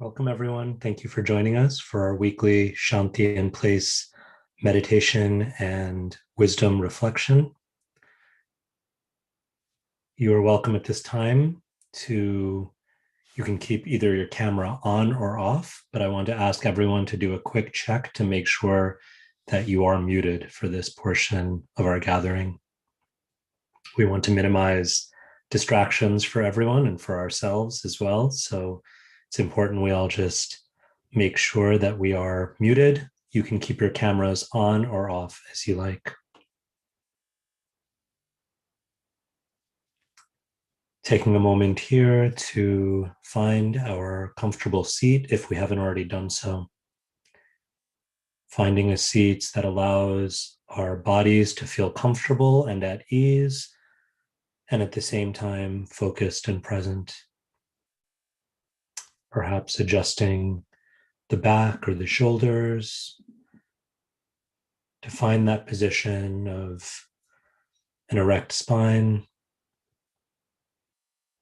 Welcome, everyone. Thank you for joining us for our weekly Shanti in Place meditation and wisdom reflection. You are welcome at this time you can keep either your camera on or off, but I want to ask everyone to do a quick check to make sure that you are muted for this portion of our gathering. We want to minimize distractions for everyone and for ourselves as well. So it's important we all just make sure that we are muted. You can keep your cameras on or off as you like. Taking a moment here to find our comfortable seat if we haven't already done so. Finding a seat that allows our bodies to feel comfortable and at ease, and at the same time focused and present. Perhaps adjusting the back or the shoulders to find that position of an erect spine,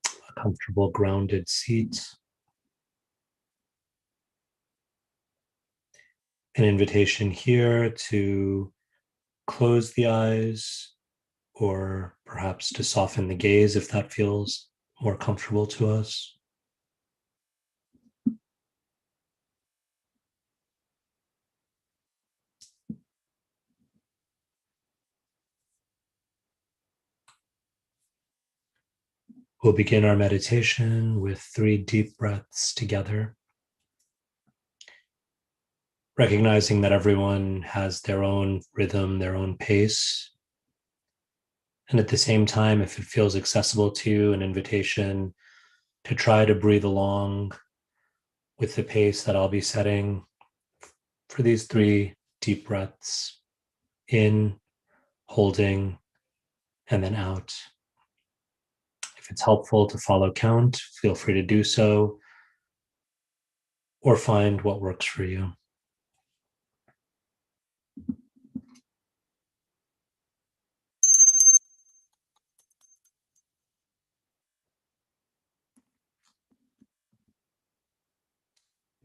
a comfortable grounded seat. An invitation here to close the eyes or perhaps to soften the gaze if that feels more comfortable to us. We'll begin our meditation with 3 deep breaths together, recognizing that everyone has their own rhythm, their own pace. And at the same time, if it feels accessible to you, an invitation to try to breathe along with the pace that I'll be setting for these 3 deep breaths, in, holding, and then out. If it's helpful to follow count, feel free to do so, or find what works for you.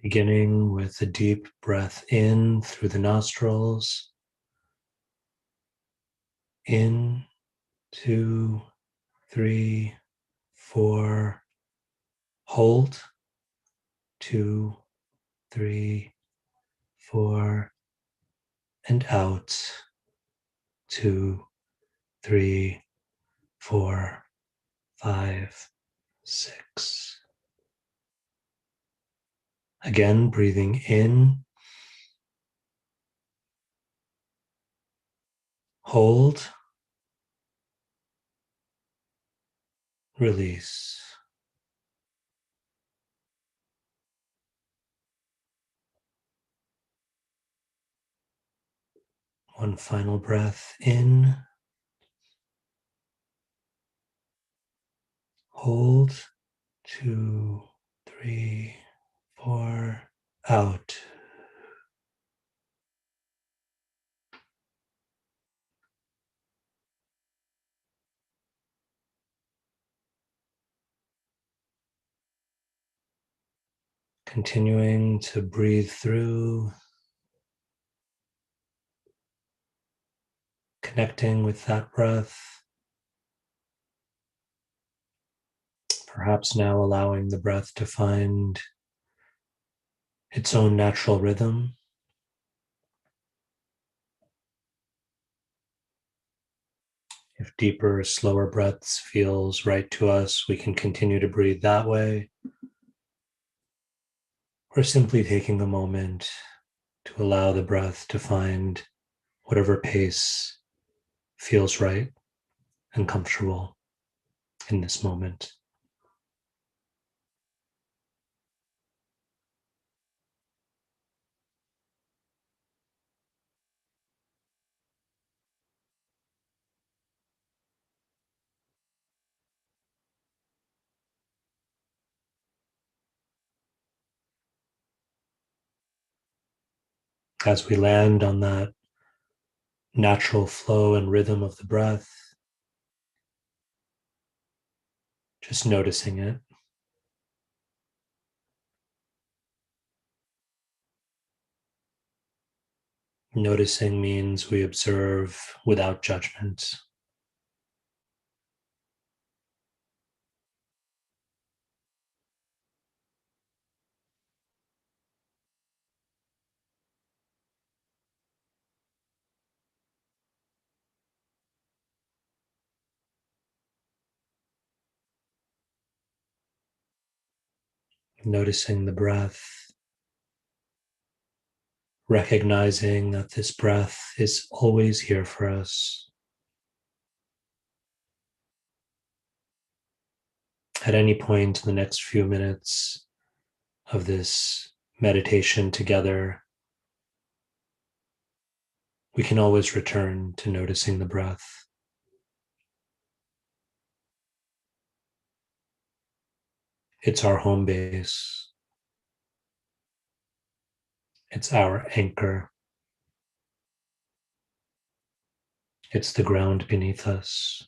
Beginning with a deep breath in through the nostrils. In, 2, 3, 4. Hold. 2, 3, 4. And out. 2, 3, 4, 5, 6. Again, breathing in. Hold. Release. One final breath in. Hold. 2, 3, 4. Out. Continuing to breathe through, connecting with that breath. Perhaps now allowing the breath to find its own natural rhythm. If deeper, slower breaths feels right to us, we can continue to breathe that way. Or simply taking a moment to allow the breath to find whatever pace feels right and comfortable in this moment. As we land on that natural flow and rhythm of the breath, just noticing it. Noticing means we observe without judgment. Noticing the breath, recognizing that this breath is always here for us. At any point in the next few minutes of this meditation together, we can always return to noticing the breath. It's our home base. It's our anchor. It's the ground beneath us.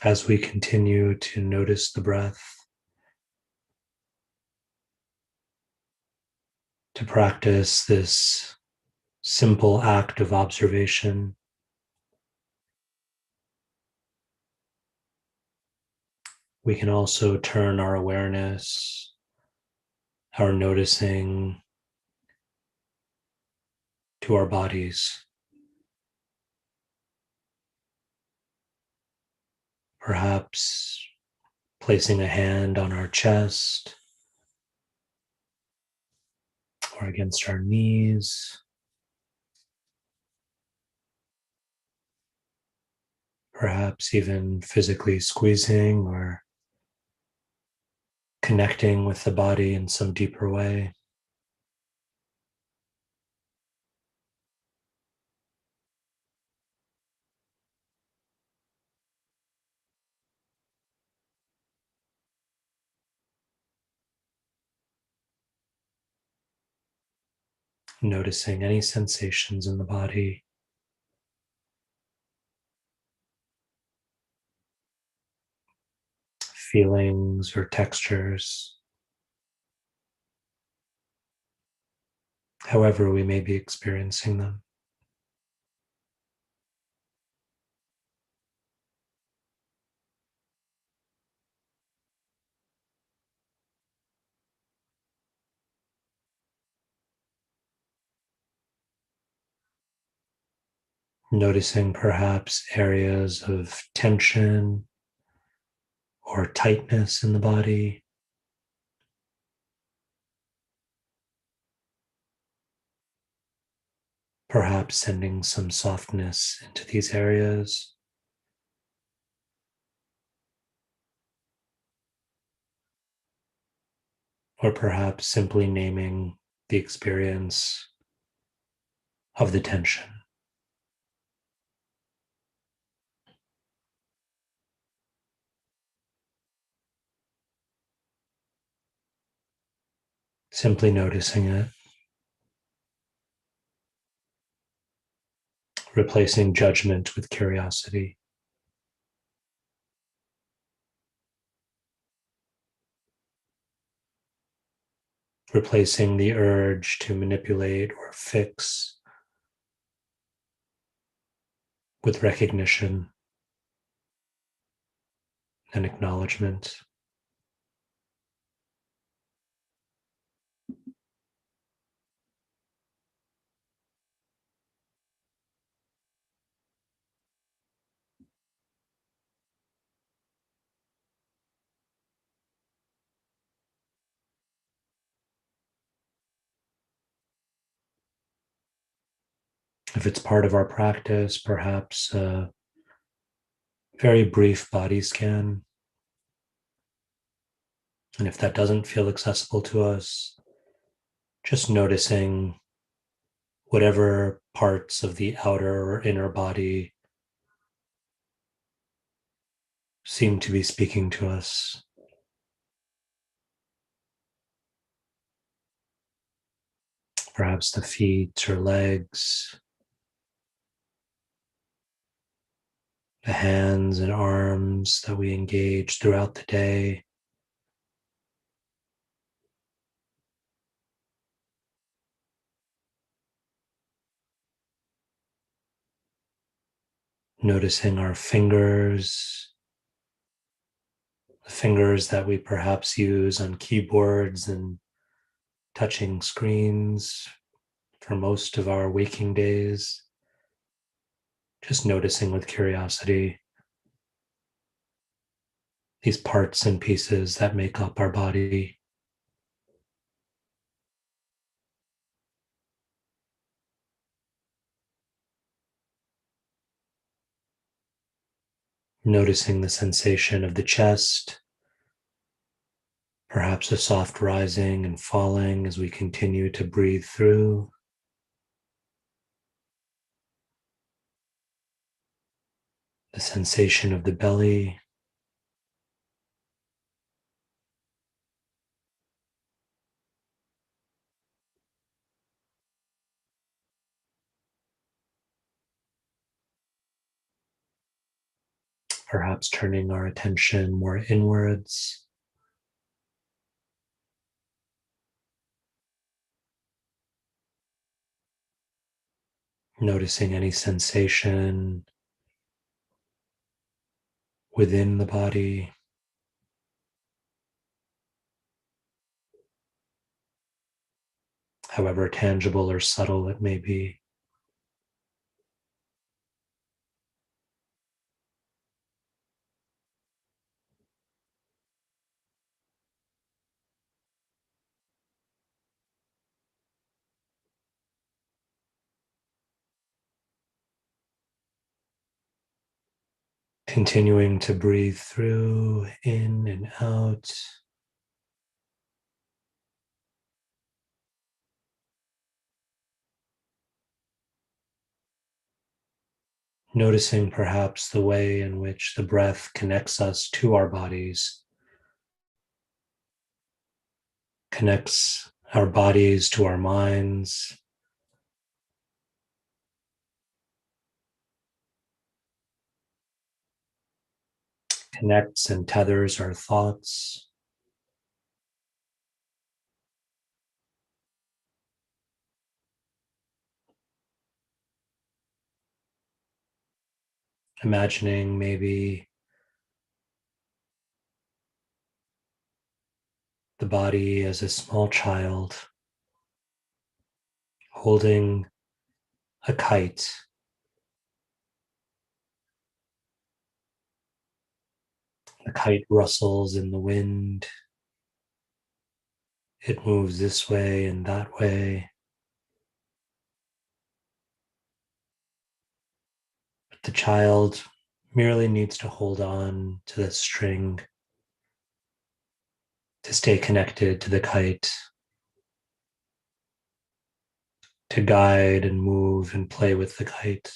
As we continue to notice the breath, to practice this simple act of observation, we can also turn our awareness, our noticing to our bodies. Perhaps placing a hand on our chest or against our knees. Perhaps even physically squeezing or connecting with the body in some deeper way. Noticing any sensations in the body. Feelings or textures, however we may be experiencing them. Noticing perhaps areas of tension or tightness in the body. Perhaps sending some softness into these areas. Or perhaps simply naming the experience of the tension. Simply noticing it, replacing judgment with curiosity. Replacing the urge to manipulate or fix with recognition and acknowledgement. If it's part of our practice, perhaps a very brief body scan. And if that doesn't feel accessible to us, just noticing whatever parts of the outer or inner body seem to be speaking to us. Perhaps the feet or legs, the hands and arms that we engage throughout the day. Noticing our fingers, the fingers that we perhaps use on keyboards and touching screens for most of our waking days. Just noticing with curiosity these parts and pieces that make up our body. Noticing the sensation of the chest, perhaps a soft rising and falling as we continue to breathe through. The sensation of the belly, perhaps turning our attention more inwards. Noticing any sensation within the body, however tangible or subtle it may be. Continuing to breathe through, in and out. Noticing perhaps the way in which the breath connects us to our bodies, connects our bodies to our minds, connects and tethers our thoughts. Imagining maybe the body as a small child holding a kite. The kite rustles in the wind. It moves this way and that way. But the child merely needs to hold on to the string to stay connected to the kite, to guide and move and play with the kite.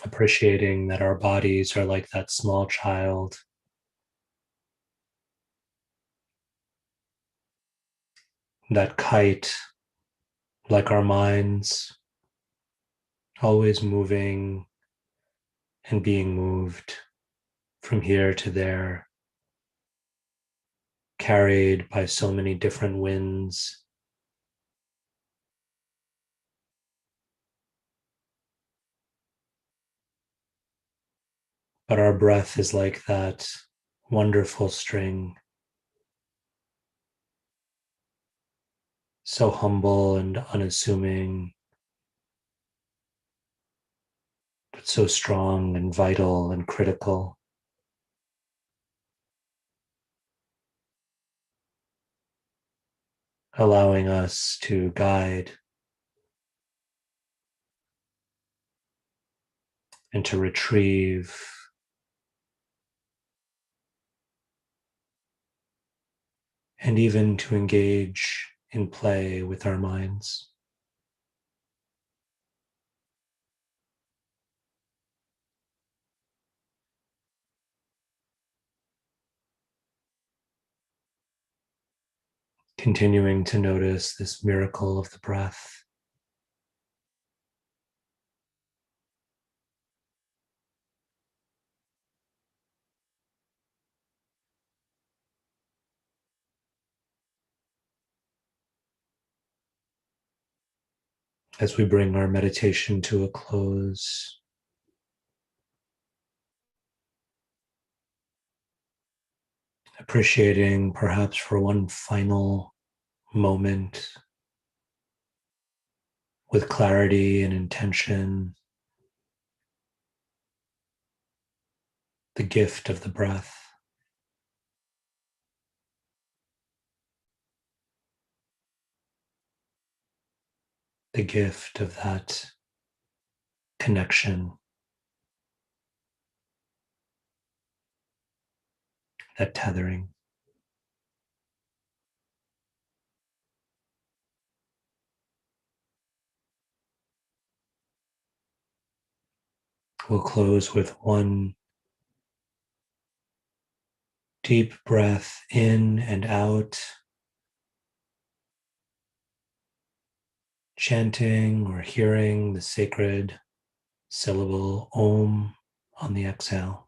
Appreciating that our bodies are like that small child, that kite, like our minds, always moving and being moved from here to there, carried by so many different winds. But our breath is like that wonderful string, so humble and unassuming, but so strong and vital and critical. allowing us to guide and to retrieve and even to engage in play with our minds. Continuing to notice this miracle of the breath. As we bring our meditation to a close, appreciating perhaps for one final moment with clarity and intention, the gift of the breath, the gift of that connection, that tethering. We'll close with one deep breath in and out, chanting or hearing the sacred syllable Om on the exhale.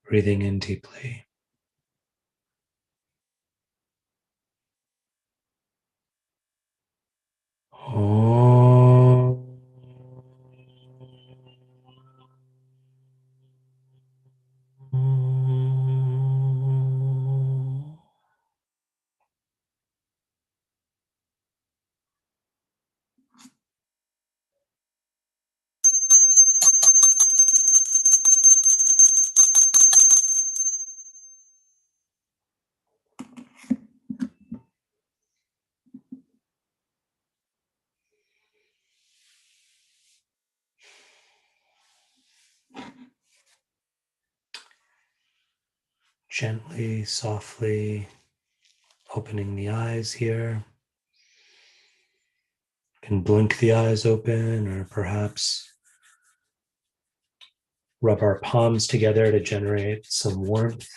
Breathing in deeply. Om. Gently, softly opening the eyes here. You can blink the eyes open or perhaps rub our palms together to generate some warmth.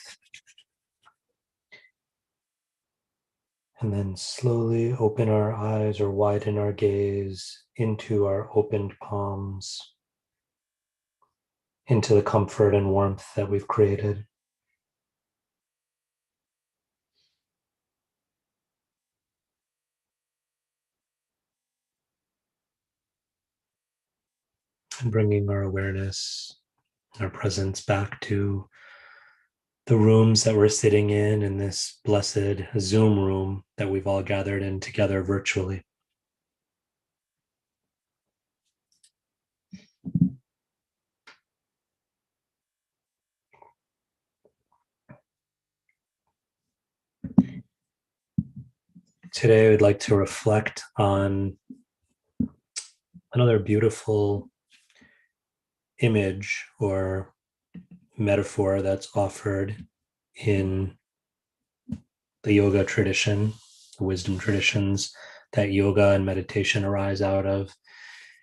And then slowly open our eyes or widen our gaze into our opened palms, into the comfort and warmth that we've created. And bringing our awareness, our presence back to the rooms that we're sitting in this blessed Zoom room that we've all gathered in together virtually. Today, I'd like to reflect on another beautiful image or metaphor that's offered in the yoga tradition, the wisdom traditions that yoga and meditation arise out of.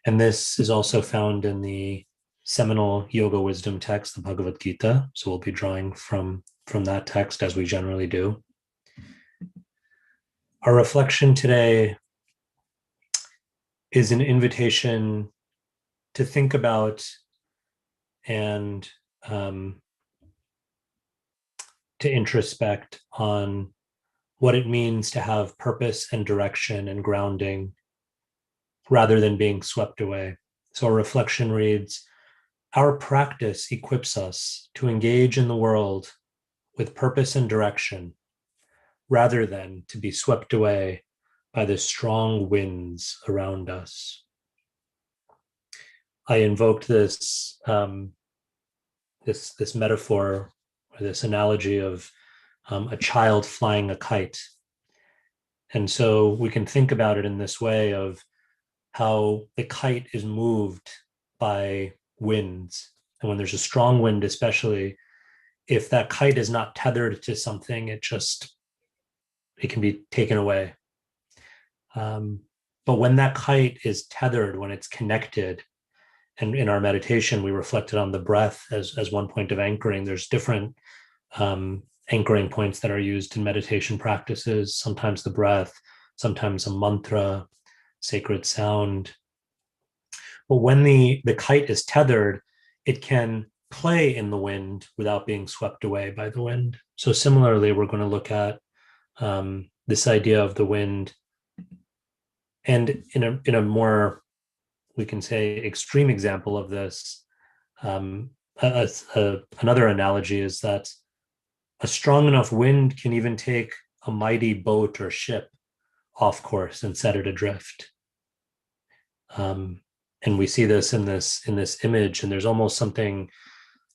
And this is also found in the seminal yoga wisdom text, the Bhagavad Gita. So we'll be drawing from that text as we generally do. Our reflection today is an invitation to think about and to introspect on what it means to have purpose and direction and grounding rather than being swept away. So our reflection reads, our practice equips us to engage in the world with purpose and direction rather than to be swept away by the strong winds around us. I invoked this metaphor or this analogy of a child flying a kite. And so we can think about it in this way of how the kite is moved by winds. And when there's a strong wind, especially, if that kite is not tethered to something, it can be taken away. But when that kite is tethered, when it's connected, and in our meditation, we reflected on the breath as one point of anchoring. There's different anchoring points that are used in meditation practices, sometimes the breath, sometimes a mantra, sacred sound. But when the kite is tethered, it can play in the wind without being swept away by the wind. So similarly, we're going to look at this idea of the wind, and in a more, we can say, extreme example of this, another analogy is that a strong enough wind can even take a mighty boat or ship off course and set it adrift. And we see this in this image, and there's almost something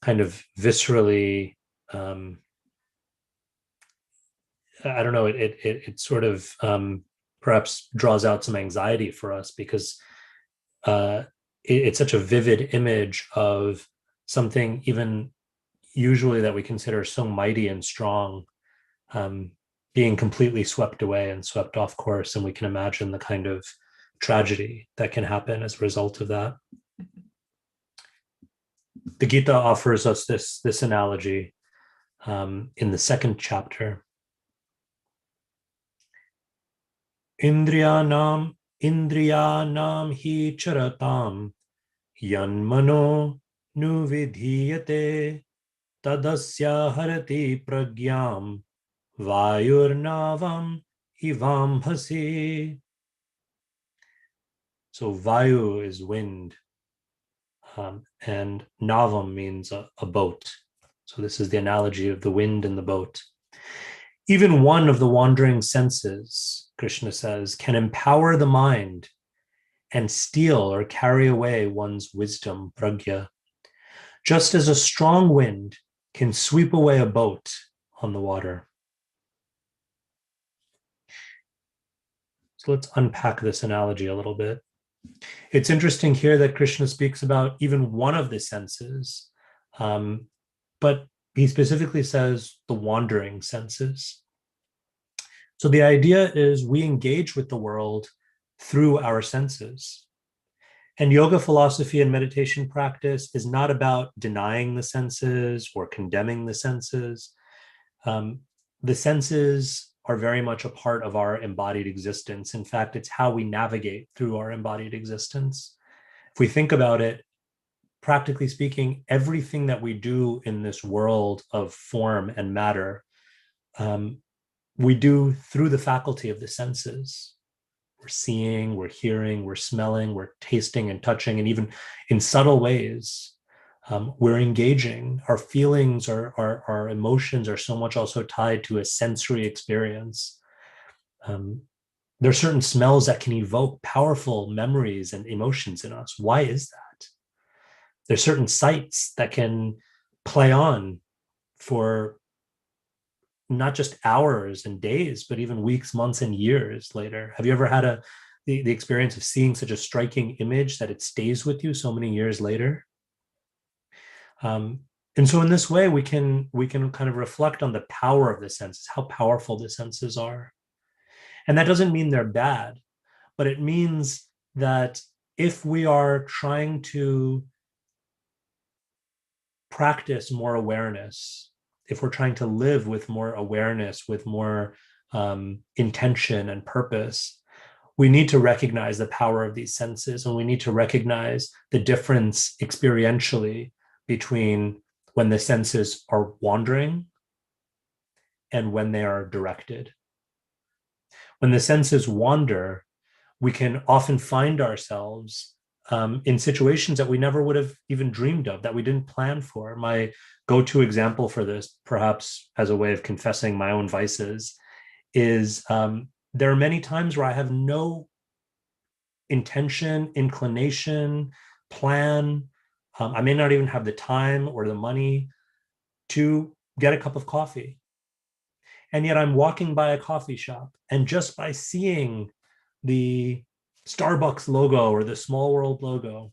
kind of viscerally, I don't know, it sort of perhaps draws out some anxiety for us, because it's such a vivid image of something even usually that we consider so mighty and strong, being completely swept away and swept off course. And we can imagine the kind of tragedy that can happen as a result of that. The Gita offers us this analogy in the second chapter. Indriyanam hi charatam yanmano nuvidhiyate tadasya harati pragyam vayurnavam ivambhasi. So vayu is wind, and navam means a boat. So this is the analogy of the wind and the boat. Even one of the wandering senses, Krishna says, can empower the mind and steal or carry away one's wisdom, pragya, just as a strong wind can sweep away a boat on the water. So let's unpack this analogy a little bit. It's interesting here that Krishna speaks about even one of the senses, but he specifically says the wandering senses. So the idea is we engage with the world through our senses. And yoga philosophy and meditation practice is not about denying the senses or condemning the senses. The senses are very much a part of our embodied existence. In fact, it's how we navigate through our embodied existence. If we think about it, practically speaking, everything that we do in this world of form and matter, we do through the faculty of the senses. We're seeing, we're hearing, we're smelling, we're tasting and touching, and even in subtle ways, we're engaging. Our feelings, our emotions are so much also tied to a sensory experience. There are certain smells that can evoke powerful memories and emotions in us. Why is that? There's certain sights that can play on for not just hours and days, but even weeks, months, and years later. Have you ever had the experience of seeing such a striking image that it stays with you so many years later? And so in this way, we can kind of reflect on the power of the senses, how powerful the senses are. And that doesn't mean they're bad, but it means that if we are trying to practice more awareness, if we're trying to live with more awareness, with more intention and purpose, we need to recognize the power of these senses, and we need to recognize the difference experientially between when the senses are wandering and when they are directed. When the senses wander, we can often find ourselves in situations that we never would have even dreamed of, that we didn't plan for. My go-to example for this, perhaps as a way of confessing my own vices, is there are many times where I have no intention, inclination, plan. I may not even have the time or the money to get a cup of coffee. And yet I'm walking by a coffee shop, and just by seeing the Starbucks logo or the Small World logo,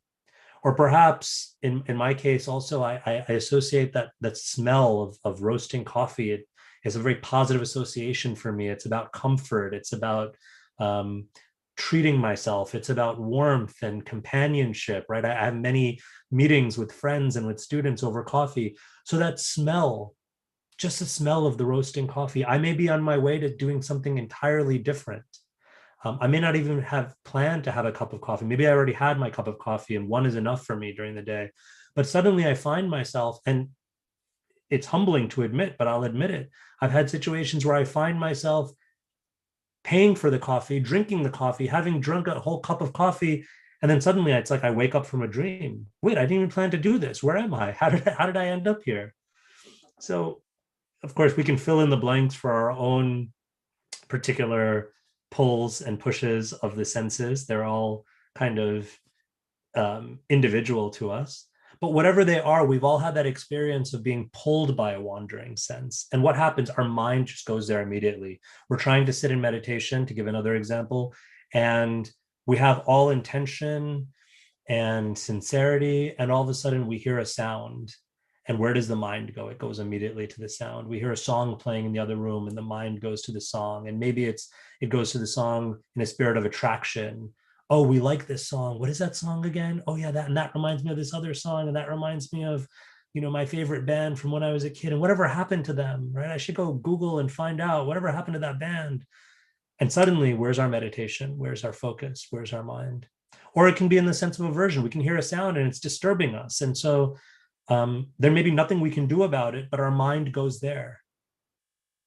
or perhaps in my case also, I associate that smell of roasting coffee. It is a very positive association for me. It's about comfort. It's about um, treating myself. It's about warmth and companionship, right? I have many meetings with friends and with students over coffee. So that smell, just the smell of the roasting coffee, I may be on my way to doing something entirely different. I may not even have planned to have a cup of coffee. Maybe I already had my cup of coffee and one is enough for me during the day. But suddenly I find myself, and it's humbling to admit, but I'll admit it. I've had situations where I find myself paying for the coffee, drinking the coffee, having drunk a whole cup of coffee. And then suddenly it's like I wake up from a dream. Wait, I didn't even plan to do this. Where am I? How did I end up here? So, of course, we can fill in the blanks for our own particular pulls and pushes of the senses. They're all kind of individual to us. But whatever they are, we've all had that experience of being pulled by a wandering sense. And what happens? Our mind just goes there immediately. We're trying to sit in meditation, to give another example, and we have all intention and sincerity, and all of a sudden we hear a sound. And where does the mind go? It goes immediately to the sound. We hear a song playing in the other room, and the mind goes to the song. And maybe it goes to the song in a spirit of attraction. Oh, we like this song. What is that song again? Oh yeah, that reminds me of this other song, and that reminds me of, my favorite band from when I was a kid, and whatever happened to them, right? I should go Google and find out whatever happened to that band. And suddenly, where's our meditation? Where's our focus? Where's our mind? Or it can be in the sense of aversion. We can hear a sound and it's disturbing us, and so there may be nothing we can do about it, but our mind goes there.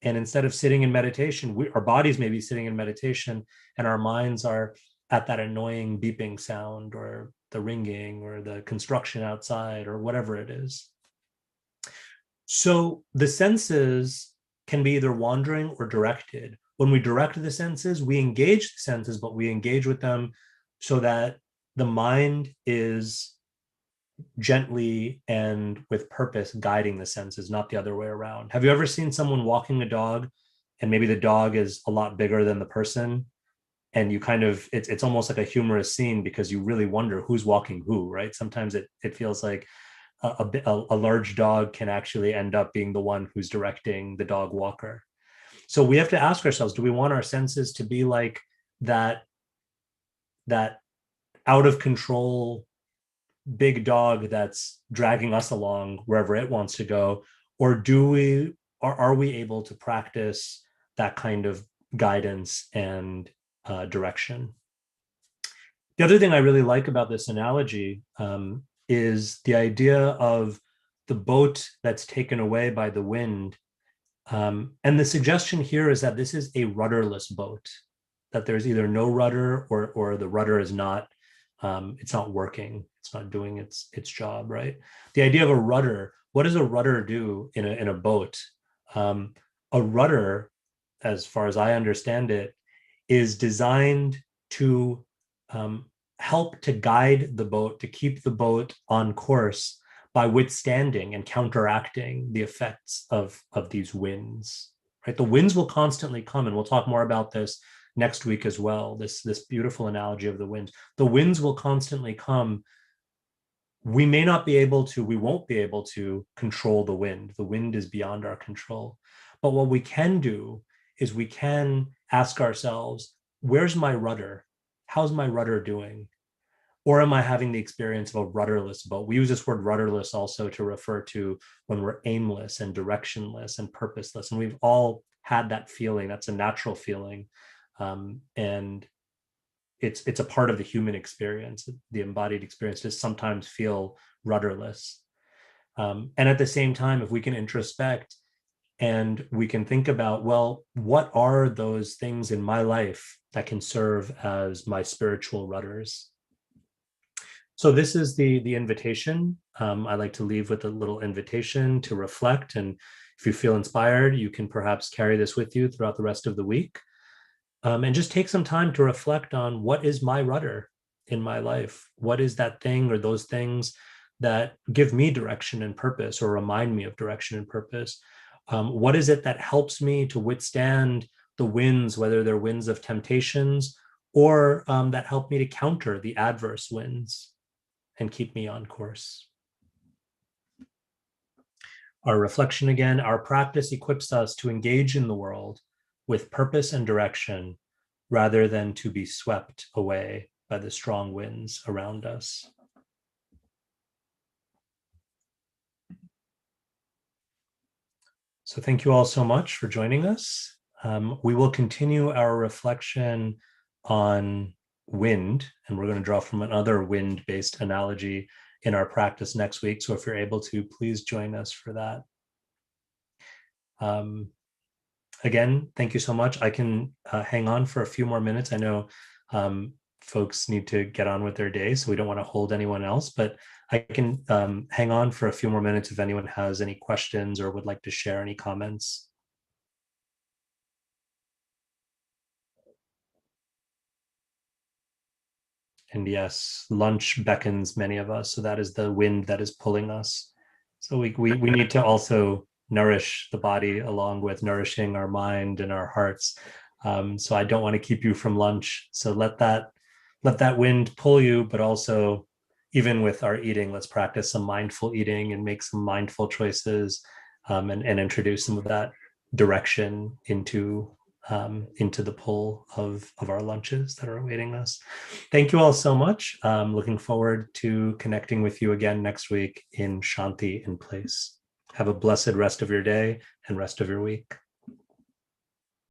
And instead of sitting in meditation, our bodies may be sitting in meditation, and our minds are at that annoying beeping sound, or the ringing, or the construction outside, or whatever it is. So the senses can be either wandering or directed. When we direct the senses, we engage the senses, but we engage with them so that the mind is gently and with purpose guiding the senses, not the other way around. Have you ever seen someone walking a dog, and maybe the dog is a lot bigger than the person, and you kind of, it's almost like a humorous scene, because you really wonder who's walking who, right? Sometimes it feels like a large dog can actually end up being the one who's directing the dog walker. So we have to ask ourselves, do we want our senses to be like that out of control big dog that's dragging us along wherever it wants to go? Or are we able to practice that kind of guidance and direction? The other thing I really like about this analogy is the idea of the boat that's taken away by the wind. And the suggestion here is that this is a rudderless boat, that there's either no rudder, or the rudder is not, it's not working. It's not doing its job, right? The idea of a rudder, what does a rudder do in a boat? A rudder, as far as I understand it, is designed to help to guide the boat, to keep the boat on course by withstanding and counteracting the effects of these winds, right? The winds will constantly come, and we'll talk more about this next week as well, this beautiful analogy of the winds. The winds will constantly come. We won't be able to control the wind. The wind is beyond our control. But what we can do is we can ask ourselves, where's my rudder? How's my rudder doing? Or am I having the experience of a rudderless boat? We use this word rudderless also to refer to when we're aimless and directionless and purposeless. And we've all had that feeling. That's a natural feeling. And it's a part of the human experience. The embodied experience to sometimes feel rudderless. And at the same time, if we can introspect and we can think about, well, what are those things in my life that can serve as my spiritual rudders? So this is the invitation. I like to leave with a little invitation to reflect. And if you feel inspired, you can perhaps carry this with you throughout the rest of the week. And just take some time to reflect on, what is my rudder in my life? What is that thing or those things that give me direction and purpose, or remind me of direction and purpose? What is it that helps me to withstand the winds, whether they're winds of temptations or that help me to counter the adverse winds and keep me on course? Our reflection again, our practice equips us to engage in the world with purpose and direction rather than to be swept away by the strong winds around us. So thank you all so much for joining us. We will continue our reflection on wind, and we're going to draw from another wind-based analogy in our practice next week. So if you're able to, please join us for that. Again, thank you so much. I can hang on for a few more minutes. I know folks need to get on with their day, so we don't want to hold anyone else, but I can hang on for a few more minutes if anyone has any questions or would like to share any comments. And yes, lunch beckons many of us, so that is the wind that is pulling us. So we need to also nourish the body along with nourishing our mind and our hearts. So I don't want to keep you from lunch. So let that wind pull you, but also even with our eating, let's practice some mindful eating and make some mindful choices, and introduce some of that direction into the pull of our lunches that are awaiting us. Thank you all so much. Looking forward to connecting with you again next week in Shanti in place. Have a blessed rest of your day and rest of your week.